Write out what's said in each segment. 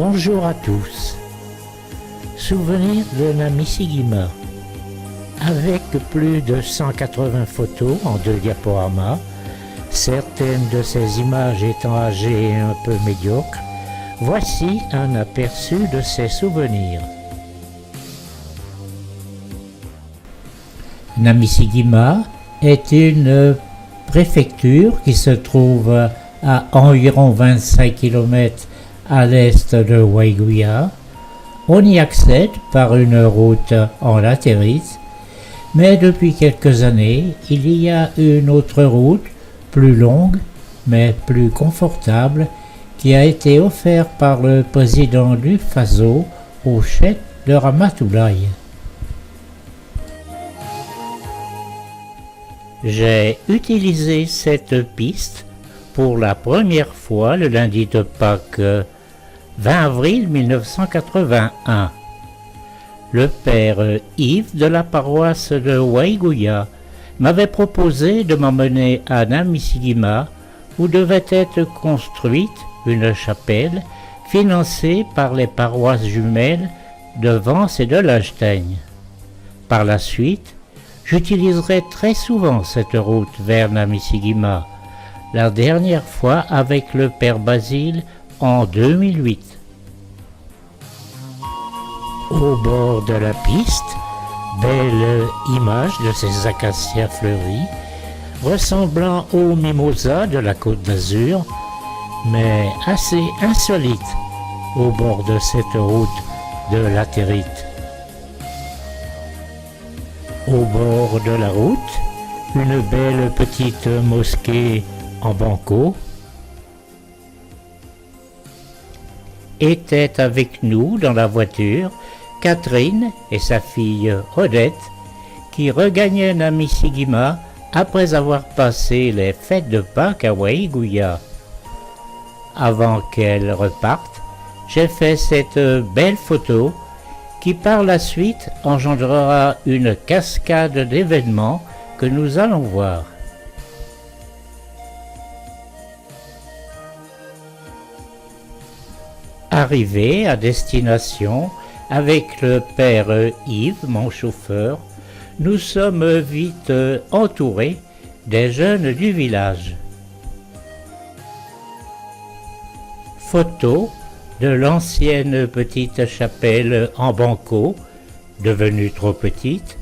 Bonjour à tous. Souvenir de Namisigima. Avec plus de 180 photos en 2 diaporamas, certaines de ces images étant âgées et un peu médiocres, voici un aperçu de ces souvenirs. Namisigima est une préfecture qui se trouve à environ 25 km à l'est de Waiguya. On y accède par une route en latérite, mais depuis quelques années, il y a une autre route, plus longue, mais plus confortable, qui a été offerte par le président du Faso au chef de Ramatoulaye. J'ai utilisé cette piste pour la première fois le lundi de Pâques 20 avril 1981. Le père Yves de la paroisse de Waiguya m'avait proposé de m'emmener à Namisigima où devait être construite une chapelle financée par les paroisses jumelles de Vence et de Lagteigne. Par la suite, j'utiliserai très souvent cette route vers Namisigima, la dernière fois avec le père Basile en 2008. Au bord de la piste, belle image de ces acacias fleuris, ressemblant aux mimosas de la Côte d'Azur, mais assez insolites au bord de cette route de latérite. Au bord de la route, une belle petite mosquée en banco. Étaient avec nous dans la voiture Catherine et sa fille Odette qui regagnaient Namisigima après avoir passé les fêtes de Pâques à Waiguya. Avant qu'elles repartent, j'ai fait cette belle photo qui par la suite engendrera une cascade d'événements que nous allons voir. Arrivé à destination avec le père Yves, mon chauffeur, nous sommes vite entourés des jeunes du village. Photo de l'ancienne petite chapelle en banco, devenue trop petite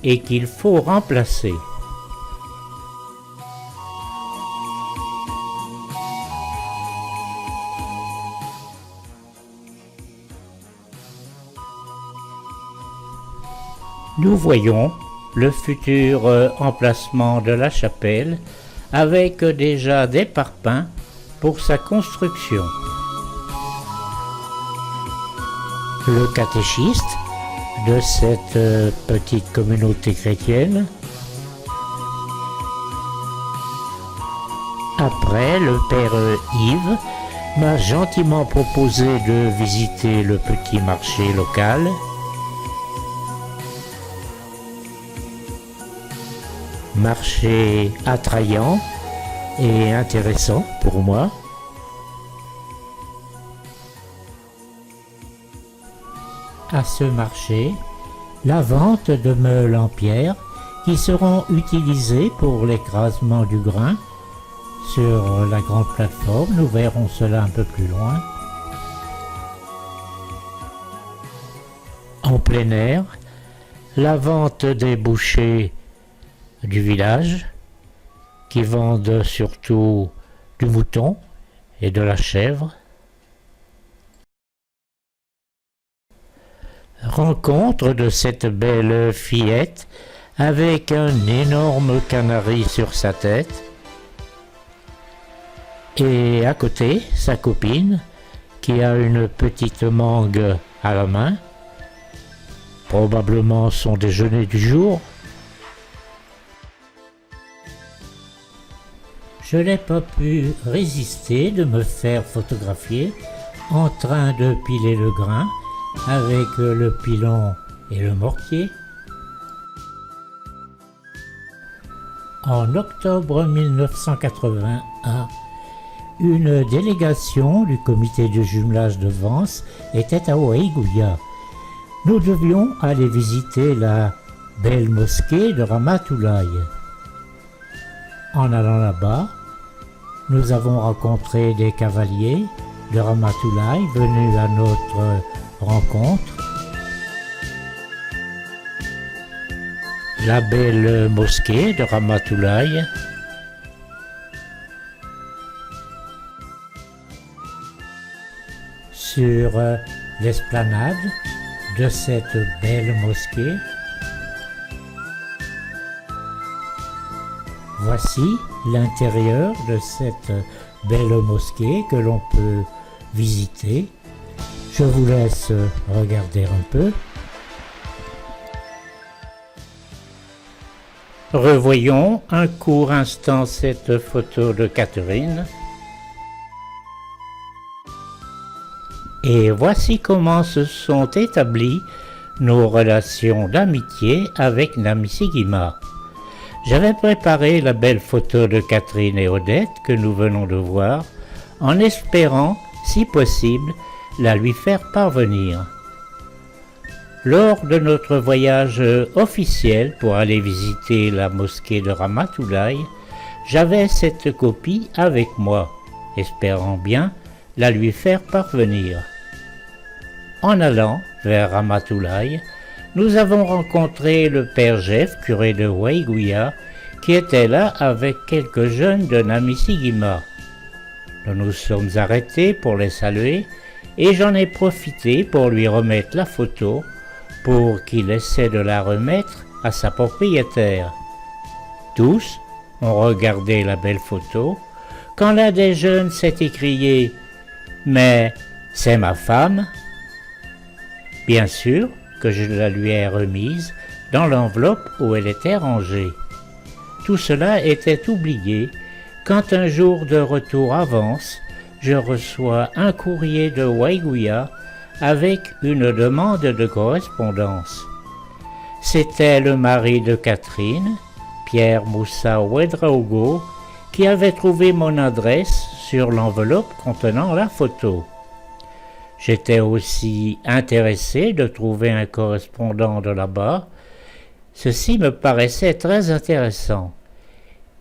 et qu'il faut remplacer. Nous voyons le futur emplacement de la chapelle avec déjà des parpaings pour sa construction. Le catéchiste de cette petite communauté chrétienne. Après, le père Yves m'a gentiment proposé de visiter le petit marché local. Marché attrayant et intéressant pour moi. À ce marché, la vente de meules en pierre qui seront utilisés pour l'écrasement du grain sur la grande plateforme. Nous verrons cela un peu plus loin. En plein air, la vente des bouchers du village qui vendent surtout du mouton et de la chèvre. Rencontre de cette belle fillette avec un énorme canari sur sa tête et à côté sa copine qui a une petite mangue à la main, probablement son déjeuner du jour. Je n'ai pas pu résister de me faire photographier en train de piler le grain avec le pilon et le mortier. En octobre 1981, une délégation du comité de jumelage de Vence était à Waïgouya. Nous devions aller visiter la belle mosquée de Ramatoulaye. En allant là-bas, nous avons rencontré des cavaliers de Ramatoulaye venus à notre rencontre. La belle mosquée de Ramatoulaye. Sur l'esplanade de cette belle mosquée, voici l'intérieur de cette belle mosquée que l'on peut visiter. Je vous laisse regarder un peu. Revoyons un court instant cette photo de Catherine. Et voici comment se sont établies nos relations d'amitié avec Namissi Guima. J'avais préparé la belle photo de Catherine et Odette que nous venons de voir, en espérant, si possible, la lui faire parvenir. Lors de notre voyage officiel pour aller visiter la mosquée de Ramatoulaye, j'avais cette copie avec moi, espérant bien la lui faire parvenir. En allant vers Ramatoulaye, nous avons rencontré le père Jeff, curé de Waïgouya, qui était là avec quelques jeunes de Namissi Guima. Nous nous sommes arrêtés pour les saluer et j'en ai profité pour lui remettre la photo pour qu'il essaie de la remettre à sa propriétaire. Tous ont regardé la belle photo quand l'un des jeunes s'est écrié « Mais c'est ma femme !» Bien sûr que je la lui ai remise dans l'enveloppe où elle était rangée. Tout cela était oublié quand un jour de retour à Vence, je reçois un courrier de Waïgouya avec une demande de correspondance. C'était le mari de Catherine, Pierre Moussa Ouedraogo, qui avait trouvé mon adresse sur l'enveloppe contenant la photo. J'étais aussi intéressé de trouver un correspondant de là-bas. Ceci me paraissait très intéressant.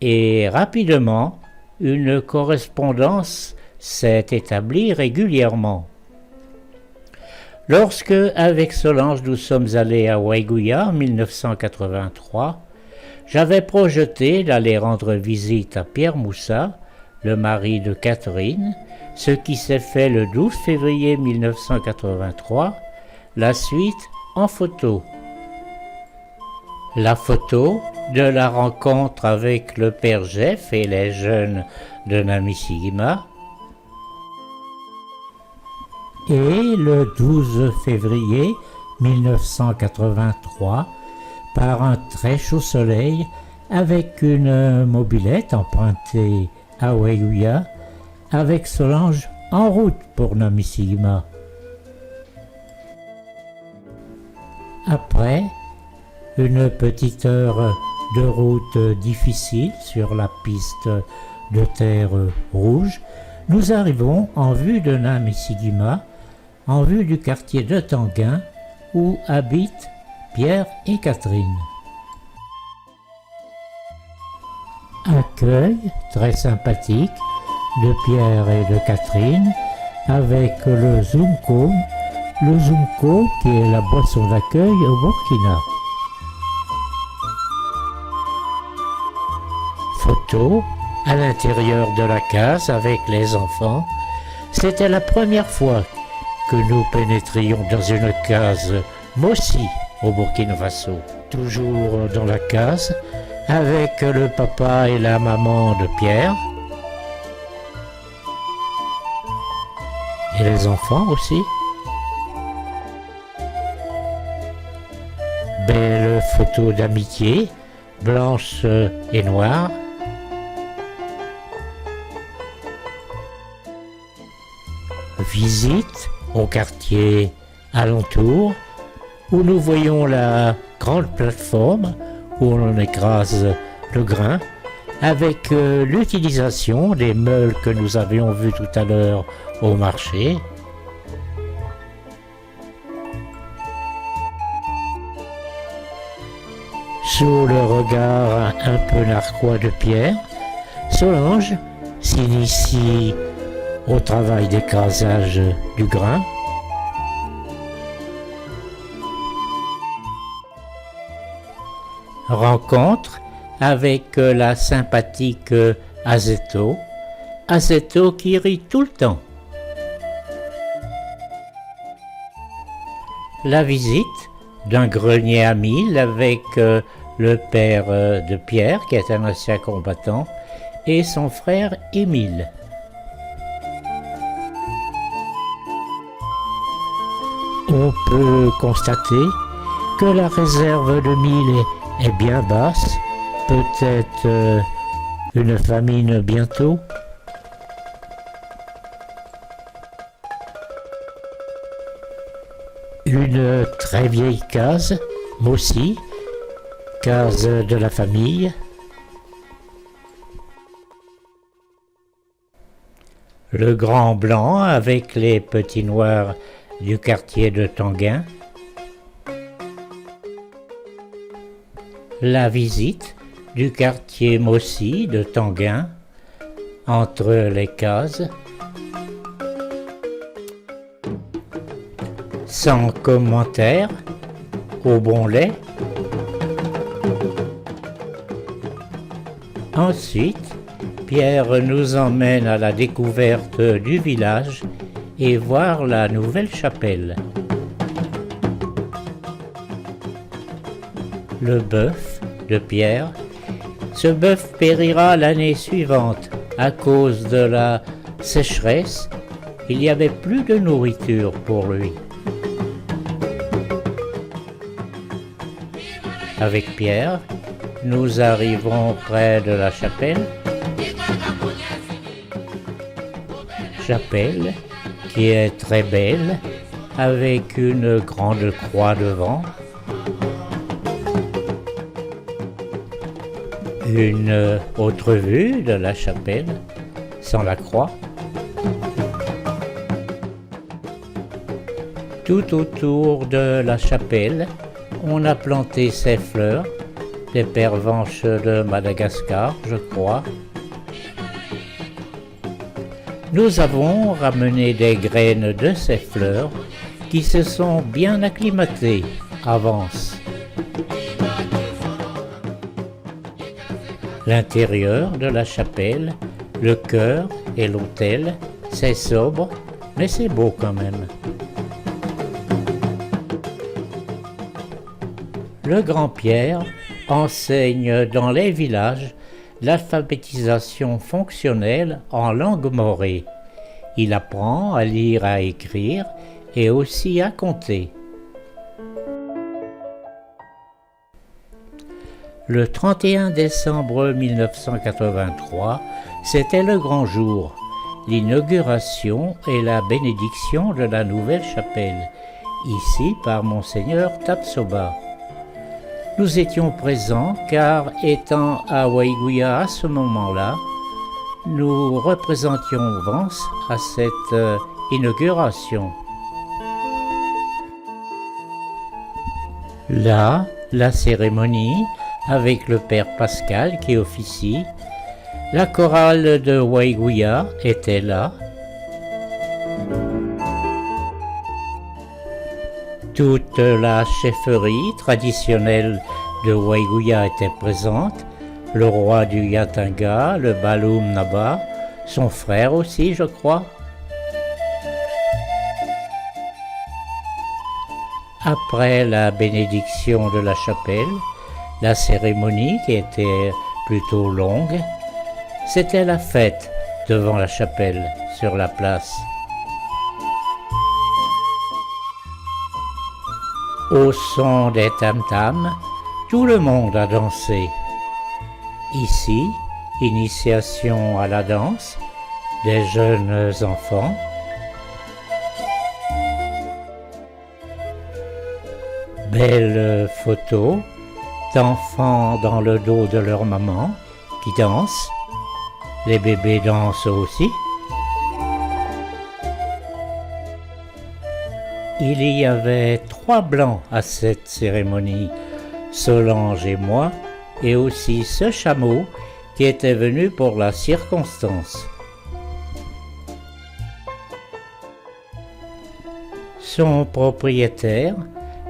Et rapidement, une correspondance s'est établie régulièrement. Lorsque, avec Solange, nous sommes allés à Waïgouya en 1983, j'avais projeté d'aller rendre visite à Pierre Moussa, le mari de Catherine, ce qui s'est fait le 12 février 1983, la suite en photo. La photo de la rencontre avec le père Jeff et les jeunes de Namissi Guima. Et le 12 février 1983, par un très chaud soleil, avec une mobilette empruntée à Waïgouya, avec Solange en route pour Namissi Guima. Après une petite heure de route difficile sur la piste de terre rouge, nous arrivons en vue de Namissi Guima, en vue du quartier de Tanguin où habitent Pierre et Catherine. Accueil très sympathique de Pierre et de Catherine avec le Zoumko qui est la boisson d'accueil au Burkina. Photo à l'intérieur de la case avec les enfants. C'était la première fois que nous pénétrions dans une case Mossi au Burkina Faso. Toujours dans la case avec le papa et la maman de Pierre. Et les enfants aussi. Belle photo d'amitié, blanche et noire. Visite au quartier alentour où nous voyons la grande plateforme où on écrase le grain avec l'utilisation des meules que nous avions vues tout à l'heure au marché. Sous le regard un peu narquois de Pierre, Solange s'initie au travail d'écrasage du grain. Rencontre avec la sympathique Azeto qui rit tout le temps. La visite d'un grenier à mille avec le père de Pierre, qui est un ancien combattant, et son frère Émile. On peut constater que la réserve de mille est bien basse, peut-être une famine bientôt. Une très vieille case, Mossy, case de la famille. Le grand blanc avec les petits noirs du quartier de Tanguin. La visite du quartier Mossy de Tanguin, entre les cases. Sans commentaire, au bon lait. Ensuite, Pierre nous emmène à la découverte du village et voir la nouvelle chapelle. Le bœuf de Pierre. Ce bœuf périra l'année suivante à cause de la sécheresse. Il n'y avait plus de nourriture pour lui. Avec Pierre, nous arrivons près de la chapelle. Chapelle qui est très belle, avec une grande croix devant. Une autre vue de la chapelle, sans la croix. Tout autour de la chapelle, on a planté ces fleurs, des pervenches de Madagascar, je crois. Nous avons ramené des graines de ces fleurs qui se sont bien acclimatées avance. L'intérieur de la chapelle, le chœur et l'autel, c'est sobre, mais c'est beau quand même. Le grand Pierre enseigne dans les villages l'alphabétisation fonctionnelle en langue morée. Il apprend à lire, à écrire et aussi à compter. Le 31 décembre 1983, c'était le grand jour, l'inauguration et la bénédiction de la nouvelle chapelle, ici par Monseigneur Tapsoba. Nous étions présents car, étant à Waiguia à ce moment-là, nous représentions Vence à cette inauguration. Là, la cérémonie avec le père Pascal qui officie, la chorale de Waiguia était là. Toute la chefferie traditionnelle de Waiguia était présente, le roi du Yatanga, le Baloum Naba, son frère aussi, je crois. Après la bénédiction de la chapelle, la cérémonie qui était plutôt longue, c'était la fête devant la chapelle, sur la place. Au son des tam-tams, tout le monde a dansé. Ici, initiation à la danse des jeunes enfants. Belle photo d'enfants dans le dos de leur maman qui dansent. Les bébés dansent aussi. Il y avait 3 blancs à cette cérémonie, Solange et moi, et aussi ce chameau qui était venu pour la circonstance. Son propriétaire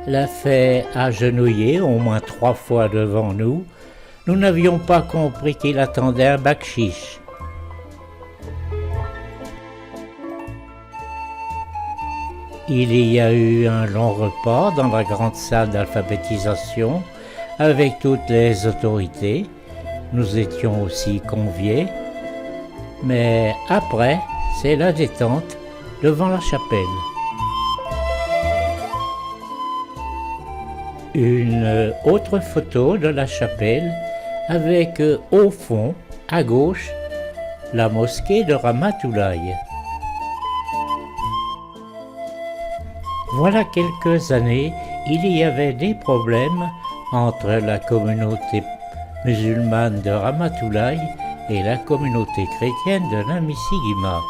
l'a fait agenouiller au moins 3 fois devant nous. Nous n'avions pas compris qu'il attendait un bakchich. Il y a eu un long repas dans la grande salle d'alphabétisation avec toutes les autorités. Nous étions aussi conviés. Mais après, c'est la détente devant la chapelle. Une autre photo de la chapelle avec au fond, à gauche, la mosquée de Ramatoulaye. Voilà quelques années, il y avait des problèmes entre la communauté musulmane de Ramatoulaye et la communauté chrétienne de Namisigima.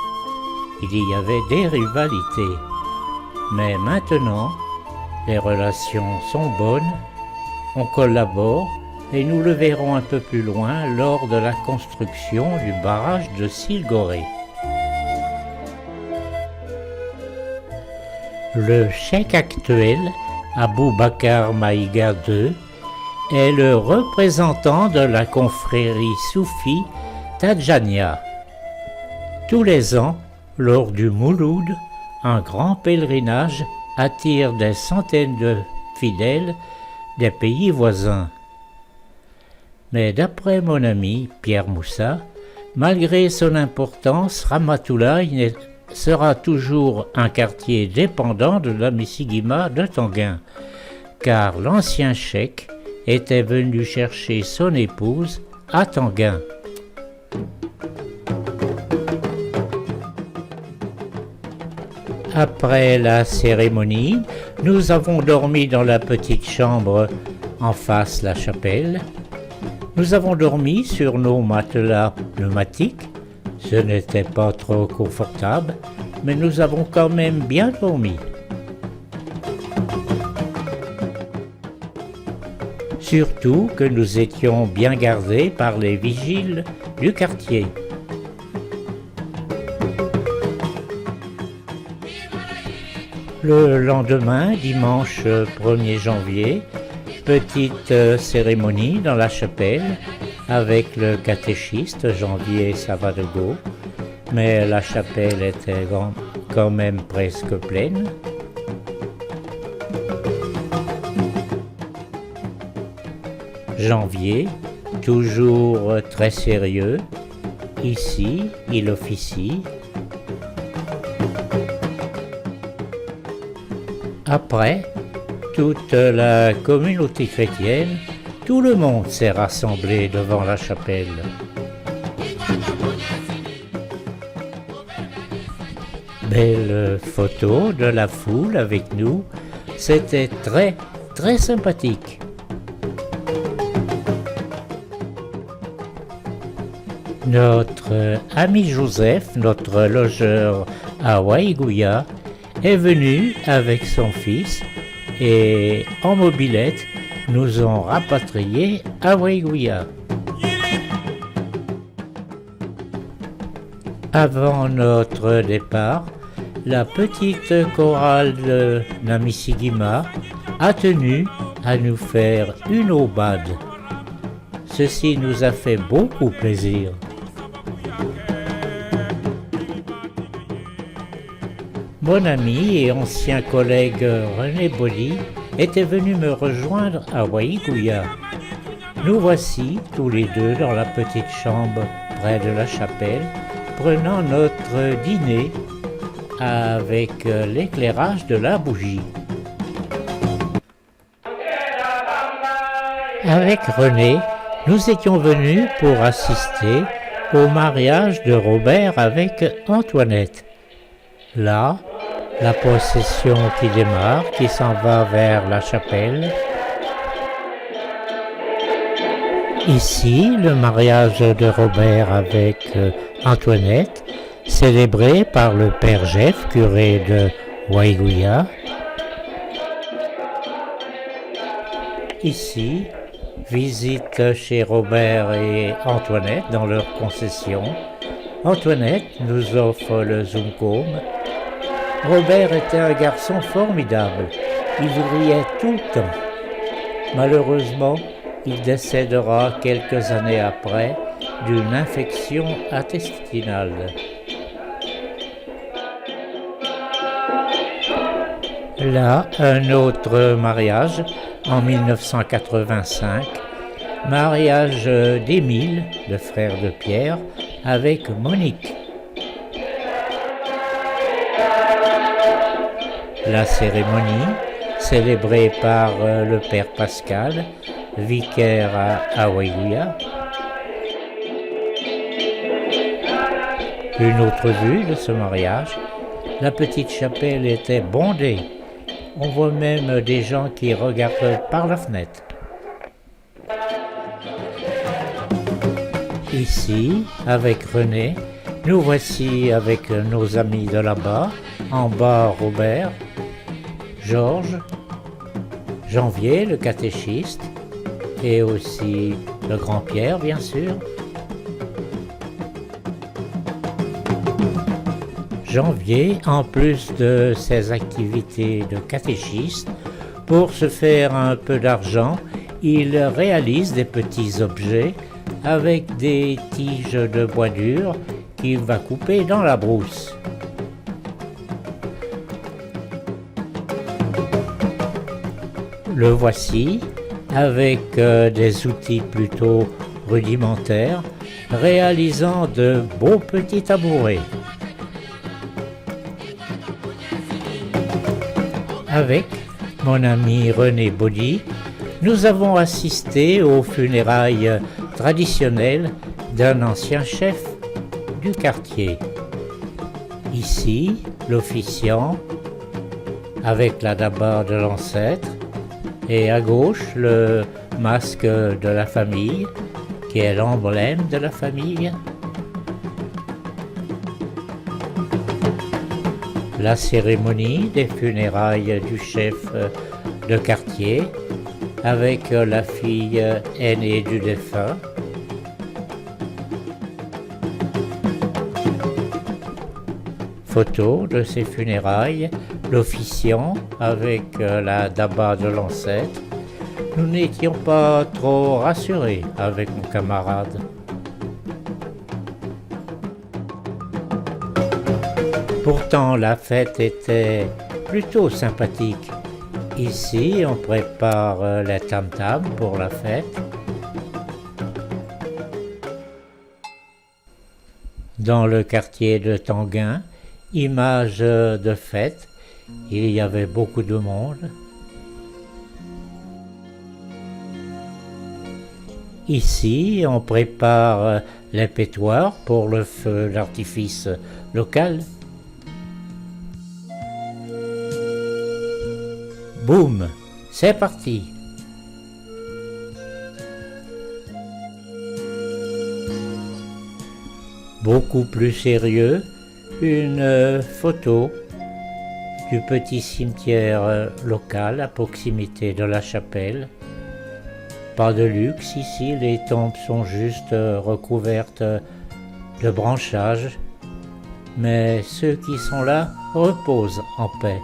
Il y avait des rivalités. Mais maintenant, les relations sont bonnes, on collabore et nous le verrons un peu plus loin lors de la construction du barrage de Silgoré. Le cheikh actuel, Aboubakar Maïga II, est le représentant de la confrérie soufie Tadjania. Tous les ans, lors du Mouloud, un grand pèlerinage attire des centaines de fidèles des pays voisins. Mais d'après mon ami Pierre Moussa, malgré son importance, Ramatoulaye sera toujours un quartier dépendant de Namisigima de Tanguin, car l'ancien cheikh était venu chercher son épouse à Tanguin. Après la cérémonie, nous avons dormi dans la petite chambre en face la chapelle. Nous avons dormi sur nos matelas pneumatiques. Ce n'était pas trop confortable, mais nous avons quand même bien dormi. Surtout que nous étions bien gardés par les vigiles du quartier. Le lendemain, dimanche 1er janvier, petite cérémonie dans la chapelle avec le catéchiste Janvier Savadogo, mais la chapelle était quand même presque pleine. Janvier, toujours très sérieux, ici il officie. Après, toute la communauté chrétienne, tout le monde s'est rassemblé devant la chapelle. Belle photo de la foule avec nous, c'était très sympathique. Notre ami Joseph, notre logeur à Waïgouya, est venu avec son fils et en mobilette nous ont rapatriés à Waïgouya. Avant notre départ, la petite chorale de Namisigima a tenu à nous faire une aubade. Ceci nous a fait beaucoup plaisir. Mon ami et ancien collègue René Boli était venu me rejoindre à Waïgouya. Nous voici tous les deux dans la petite chambre près de la chapelle, prenant notre dîner avec l'éclairage de la bougie. Avec René, nous étions venus pour assister au mariage de Robert avec Antoinette. Là, la procession qui démarre, qui s'en va vers la chapelle. Ici, le mariage de Robert avec Antoinette, célébré par le père Jeff, curé de Waiguya. Ici, visite chez Robert et Antoinette dans leur concession. Antoinette nous offre le zoom-comb. Robert était un garçon formidable. Il riait tout le temps. Malheureusement, il décédera quelques années après d'une infection intestinale. Là, un autre mariage en 1985, mariage d'Émile, le frère de Pierre, avec Monique. La cérémonie, célébrée par le père Pascal, vicaire à Waiguya. Une autre vue de ce mariage, la petite chapelle était bondée. On voit même des gens qui regardent par la fenêtre. Ici, avec René, nous voici avec nos amis de là-bas, en bas Robert, Georges, Janvier, le catéchiste, et aussi le grand Pierre, bien sûr. Janvier, en plus de ses activités de catéchiste, pour se faire un peu d'argent, il réalise des petits objets avec des tiges de bois dur qu'il va couper dans la brousse. Le voici avec des outils plutôt rudimentaires, réalisant de beaux petits tabourets. Avec mon ami René Baudy, nous avons assisté aux funérailles traditionnelles d'un ancien chef du quartier. Ici, l'officiant, avec la daba de l'ancêtre, et à gauche, le masque de la famille, qui est l'emblème de la famille. La cérémonie des funérailles du chef de quartier avec la fille aînée du défunt. Photo de ces funérailles, l'officiant avec la daba de l'ancêtre. Nous n'étions pas trop rassurés avec mon camarade. Pourtant, la fête était plutôt sympathique. Ici, on prépare les tam-tams pour la fête. Dans le quartier de Tanguin, image de fête, il y avait beaucoup de monde. Ici, on prépare les pétoires pour le feu d'artifice local. Boum, c'est parti. Beaucoup plus sérieux, une photo du petit cimetière local à proximité de la chapelle. Pas de luxe ici, les tombes sont juste recouvertes de branchages, mais ceux qui sont là reposent en paix.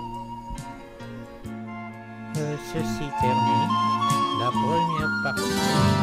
Ceci termine la première partie.